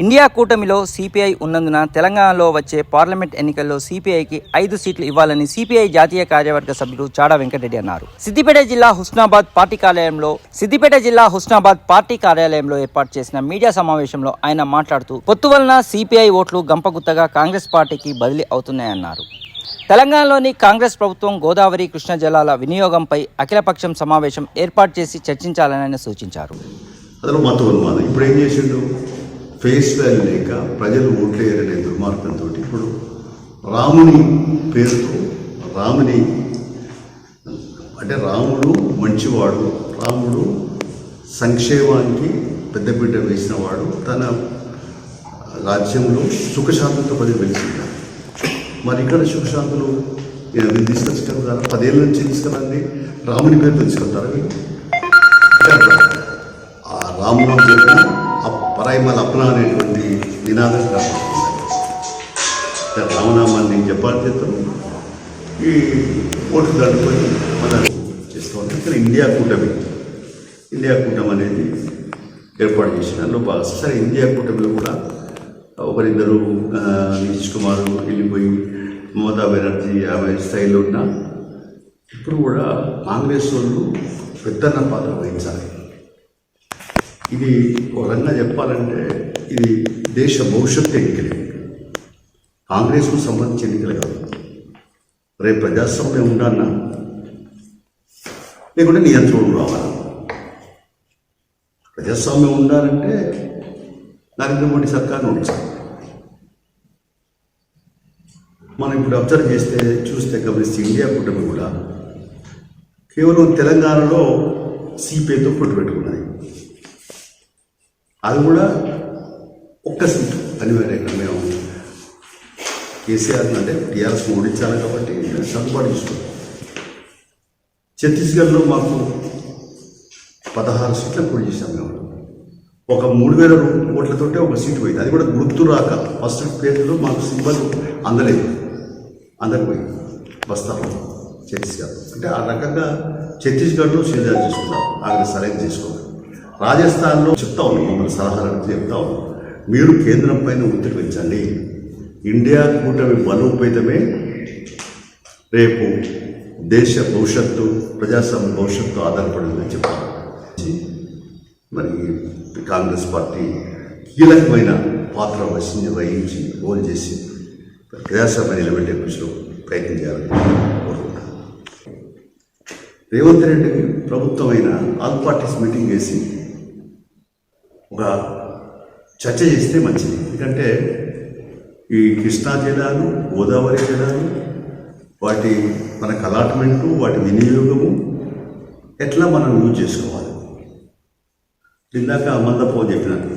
India కూటమిలో CPI ఉన్నందున తెలంగాణలో వచ్చే పార్లమెంట్ ఎన్నికల్లో సిపిఐకి 5 సీట్లు ఇవ్వాలని సిపిఐ జాతీయ కార్యవర్గ సభ్యులు చాడా వెంకటరెడ్డి అన్నారు. సిద్దిపేట జిల్లా హుస్నాబాద్ పార్టీ కార్యాలయంలో ఏర్పాటు చేసిన మీడియా సమావేశంలో ఆయన మాట్లాడుతూ పొత్తు వలన సిపిఐ ఓట్లు గంపగుత్తగా కాంగ్రెస్ పార్టీకి బదిలీ అవుతున్నాయన్నారు. తెలంగాణలోని కాంగ్రెస్ ప్రభుత్వం గోదావరి కృష్ణా జలాల వినియోగంపై అఖిలపక్షం సమావేశం ఏర్పాటు చేసి చర్చించాలని ఆయన సూచించారు. ఇప్పుడు ఏం చేసిండు, ఫేస్ వాల్యూ లేక ప్రజలు ఓట్లేయరనే దుర్మార్గంతో ఇప్పుడు రాముని పేరుతో రాముడు మంచివాడు, రాముడు సంక్షేమానికి పెద్దపీట వేసినవాడు, తన రాజ్యంలో సుఖశాంతులతో పది వెలిసింది. మరి ఇక్కడ సుఖశాంతులు తీసుకొచ్చుకుంటారా? 10 ఏళ్ళ నుంచి తీసుకురండి, రాముని పేరు తెలుసుకుంటారా? ఆ రాముడు చెప్పిన పరాయిమల అప్నా అనేటువంటి నినాదం కాబట్టి రామనామాన్ని చెప్పాలి చేస్తారు. ఈ ఓట్లు దాటుకొని మనం చేస్తాం. ఇక్కడ ఇండియా కూటమి అనేది ఏర్పాటు చేసిన బాగా సరే. ఇండియా కూటమిలో కూడా ఒకరిద్దరు నితీష్ కుమార్ వెళ్ళిపోయి మమతా బెనర్జీ ఆమె స్థాయిలో ఉన్న ఇప్పుడు కూడా కాంగ్రెస్ వాళ్ళు పెద్దన్న పాత్ర వహించాలి. ఇది ఒక రకంగా చెప్పాలంటే ఇది దేశ భవిష్యత్తు ఎన్నికలే, కాంగ్రెస్కు సంబంధించిన ఎన్నికలు కాదు. రేపు ప్రజాస్వామ్యం ఉండాలన్నా లేకుంటే నియంత్రణ రావాలి. ప్రజాస్వామ్యం ఉండాలంటే నరేంద్ర మోడీ సర్కార్ను ఉంచాలి. మనం ఇప్పుడు అబ్జర్వ్ చూస్తే గమనిస్తే ఇండియా కూటమి కూడా కేవలం తెలంగాణలో సిపిఐతో పొట్టు పెట్టుకున్నది. అది కూడా ఒక్క సీటు అనివార్యంగా మేము కేసీఆర్ అంటే టీఆర్ఎస్ ఓడించాలి కాబట్టి సర్దుబాటు చేసుకున్నాం. ఛత్తీస్గఢ్లో మాకు 16 సీట్లకు పోటీ చేశాం. మేము ఒక 3000 ఓట్లతోటే ఒక సీటు పోయింది. అది కూడా గుర్తు రాక ఫస్ట్ పేరులో మాకు సింబల్ అందలేదు, అందరిపోయింది బస్తాలో ఛత్తీస్గఢ్. అంటే ఆ రకంగా ఛత్తీస్గఢ్లో సీజా చేసుకున్నాం, అక్కడ సెలెక్ట్ చేసుకోవాలి. రాజస్థాన్లో చెప్తా ఉన్నాం, మమ్మల్ని సలహాలు చెప్తా ఉన్నాం, మీరు కేంద్రం పైన ఒత్తిడి పెంచండి. ఇండియా కూటమి బలోపేతమే రేపు దేశ భవిష్యత్తు, ప్రజాస్వామ్య భవిష్యత్తు ఆధారపడిందని చెప్పాలి. మరి కాంగ్రెస్ పార్టీ కీలకమైన పాత్ర వహించి గోల్ చేసి ప్రజాస్వామ్య నిలబెట్టే కృషిలో ప్రయత్నం చేయాలని కోరుకుంటున్నాను. రేవంత్ రెడ్డికి ప్రభుత్వం అయిన ఆల్ పార్టీస్ మీటింగ్ చేసి ఒక చర్చ చేస్తే మంచిది. ఎందుకంటే ఈ కృష్ణా జలాలు, గోదావరి జలాలు, వాటి మనకు అలాట్మెంటు, వాటి వినియోగము ఎట్లా మనం యూజ్ చేసుకోవాలి. ఇందాక మందపో చెప్పినాను,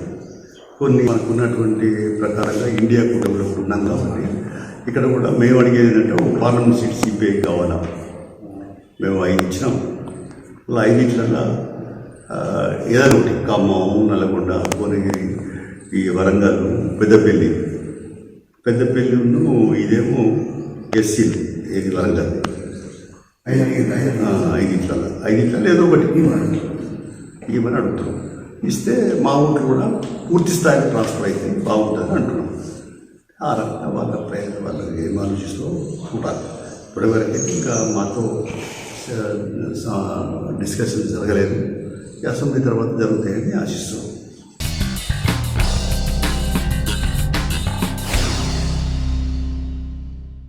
కొన్ని మనకున్నటువంటి ప్రకారంగా ఇండియా కూటమిలో ఉన్నాం కాబట్టి ఇక్కడ కూడా మేము అడిగేది ఏంటంటే ఒక పార్లమెంట్ సీట్ సిపిఐ కావాలా. మేము 5 ఇచ్చినాం. అలా 5 ఏదైనా ఒకటి ఖమ్మం, నల్గొండ, భువనగిరి, ఈ వరంగల్, పెద్దపల్లిను ఇదేమో ఎస్సీలు, ఏది వరంగల్ 5 ఏదో ఒకటి ఇవ్వమని అడుగుతున్నాం. ఇస్తే మా ఊరికి కూడా పూర్తి స్థాయిలో ట్రాన్స్ఫర్ అయితే బాగుంటుంది అంటున్నాం. ఆ రకంగా వాళ్ళకి ఏం ఆలోచిస్తూ ఉంటారు. ఇప్పటివరకైతే ఇంకా మాతో డిస్కషన్ జరగలేదు. అసెంబ్లీ తర్వాత జరుగుతాయని ఆశిస్తున్నాం.